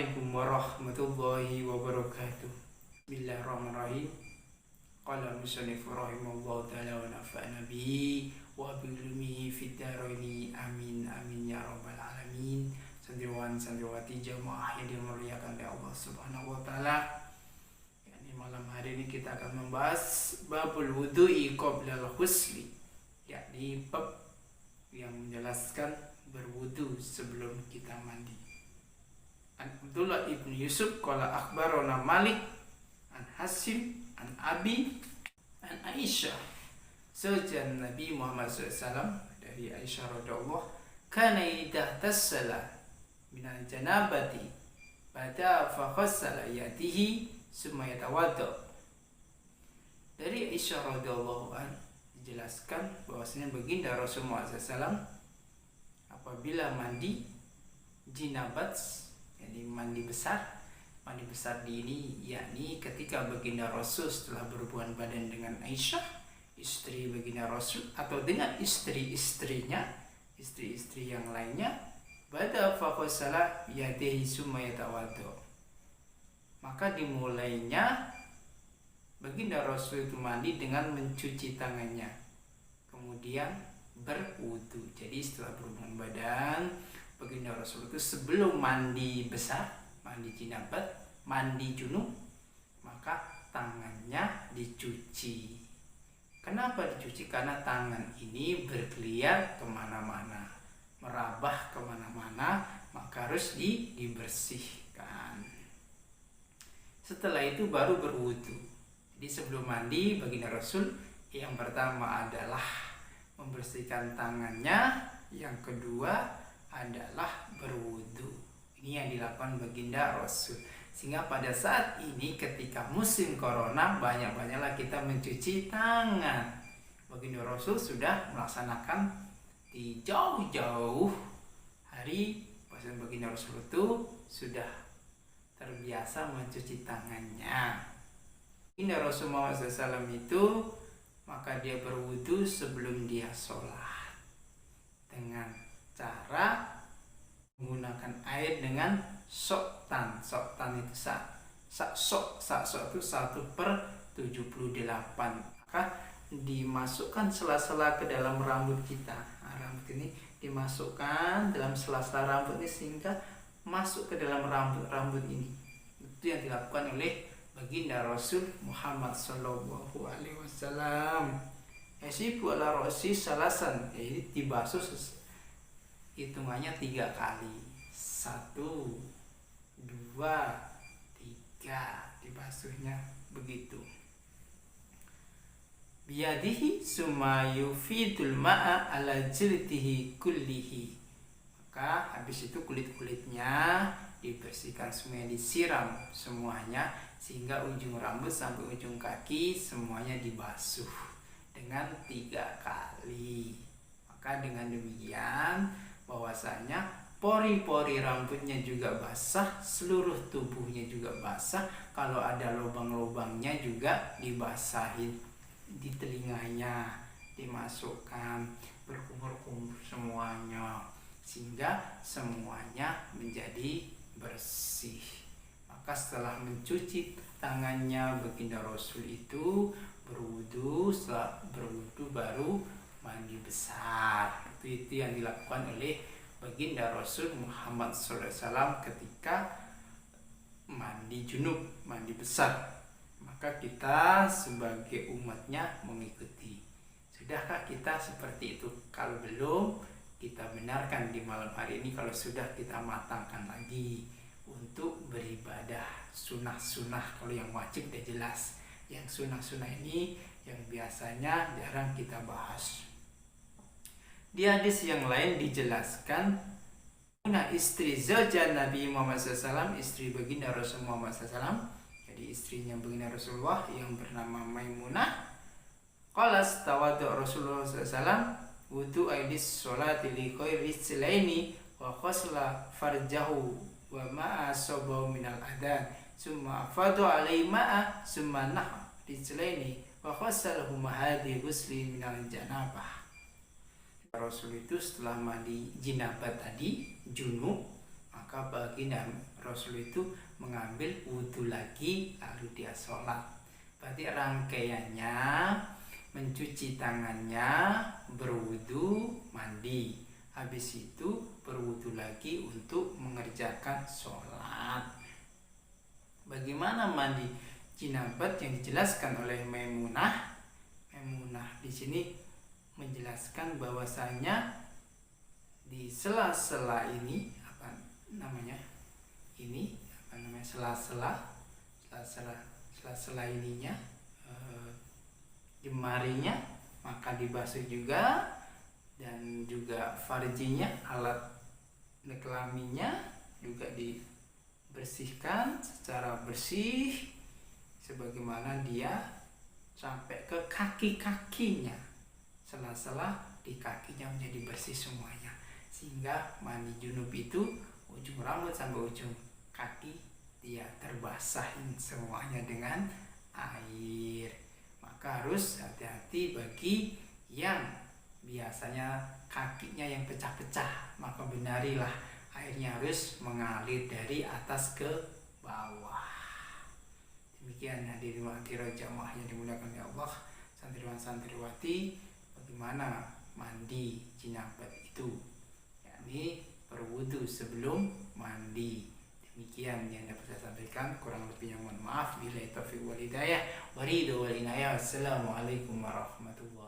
Assalamualaikum warahmatullahi wabarakatuh. Bismillahirrahmanirrahim. Qala musannif rahimahullahu ta'ala wa nafa'na bihi wa bi'ilmihi fid dharaini amin amin ya rabbal alamin. Santriwan santriwati jamaah yang dimuliakan oleh Allah Subhanahu wa taala. Yani malam hari ini kita akan membahas babul wudu'i qabla al-ghusli, yakni bab yang menjelaskan berwudu sebelum kita mandi. An Abdullah ibn Yusuf qala akhbarana Malik an Hasim an Abi an Aisyah zawjan Nabi Muhammad SAW, dari Aisyah radhiyallahu kana idza tassala minal janabati bada fa ghassala yadihi summa yatawadda. Dari Aisyah radhiyallahu an dijelaskan bahwasanya baginda Rasulullah SAW apabila mandi jinabat, jadi mandi besar di ini yakni ketika baginda Rasul setelah berhubungan badan dengan Aisyah istri baginda Rasul atau dengan istri-istri yang lainnya, bada faqasala yadihi summa yatawaddo, maka dimulainya baginda Rasul itu mandi dengan mencuci tangannya kemudian berwudu. Jadi setelah berhubungan badan baginda Rasul itu sebelum mandi besar, mandi jinabat, mandi junub, maka tangannya dicuci. Kenapa dicuci? Karena tangan ini berkeliar kemana-mana, merabah kemana-mana, maka harus dibersihkan. Setelah itu baru berwudu. Jadi sebelum mandi baginda Rasul yang pertama adalah membersihkan tangannya, yang kedua adalah berwudu. Ini yang dilakukan baginda Rasul. Sehingga pada saat ini ketika musim corona banyak-banyaklah kita mencuci tangan. Baginda Rasul sudah melaksanakan di jauh-jauh hari. Bahkan baginda Rasul itu sudah terbiasa mencuci tangannya. Baginda Rasul Muhammad SAW itu maka dia berwudu sebelum dia sholat dengan cara menggunakan air dengan soktan. Soktan itu sok itu 1/78, maka dimasukkan sela-sela ke dalam rambut kita. Rambut ini dimasukkan dalam sela-sela rambut ini sehingga masuk ke dalam rambut ini. Itu yang dilakukan oleh baginda Rasul Muhammad Sallallahu Alaihi Wasallam. Yasibu ala rosi salasan, jadi dibasuh hitungannya 3 kali. 1, 2, 3 dibasuhnya begitu. Biyadihi summa yufidul ma'a ala jildihi kullihi, maka habis itu kulit-kulitnya dibersihkan semuanya, disiram semuanya sehingga ujung rambut sampai ujung kaki semuanya dibasuh dengan 3 kali. Maka dengan demikian bahwasanya pori-pori rambutnya juga basah, seluruh tubuhnya juga basah. Kalau ada lubang-lubangnya juga dibasahin, di telinganya dimasukkan, berkumur-kumur semuanya sehingga semuanya menjadi bersih. Maka setelah mencuci tangannya baginda Rasul itu berwudu, setelah berwudu baru mandi besar. Itu yang dilakukan oleh baginda Rasul Muhammad SAW ketika mandi junub, mandi besar. Maka kita sebagai umatnya mengikuti. Sudahkah kita seperti itu? Kalau belum, kita benarkan di malam hari ini. Kalau sudah, kita matangkan lagi untuk beribadah. Sunnah-sunnah kalau yang wajib udah jelas. Yang sunnah-sunnah ini yang biasanya jarang kita bahas. Di hadis yang lain dijelaskan, istri zaujan Nabi Muhammad SAW, istri baginda Rasul Muhammad SAW, jadi istrinya baginda Rasulullah yang bernama Maimunah. Qala tawaddu Rasulullah SAW wudu aidis sholati li khairi silaini wa khasla farjahu wa ma'a sabahu minal adan summa afadu alaihi ma'a summa nah rijlaini wa khasalahu mahadi ghusli minal janabah. Rasul itu setelah mandi jinabat tadi junub, maka baginda Rasul itu mengambil wudhu lagi lalu dia sholat. Berarti rangkaiannya mencuci tangannya, berwudhu, mandi, habis itu berwudhu lagi untuk mengerjakan sholat. Bagaimana mandi jinabat yang dijelaskan oleh Maimunah? Maimunah di sini menjelaskan bahwasanya di sela-sela ini sela-sela ininya jemarinya maka dibasuh juga, dan juga farjinya, alat kelaminnya juga dibersihkan secara bersih sebagaimana dia sampai ke kaki-kakinya, sela-sela di kakinya menjadi bersih semuanya, sehingga mandi junub itu ujung rambut sampai ujung kaki dia terbasahin semuanya dengan air. Maka harus hati-hati bagi yang biasanya kakinya yang pecah-pecah, maka benarilah airnya harus mengalir dari atas ke bawah. Demikian hadirin hadirat jamaah yang dimuliakan ya Allah, santriwan santriwati, bagaimana mandi jinabat itu, yakni berwudu sebelum mandi. Demikian yang dapat saya sampaikan, kurang lebihnya mohon maaf. Billahi taufiq wal hidayah, waridho wal inayah. Wassalamualaikum warahmatullahi wabarakatuh.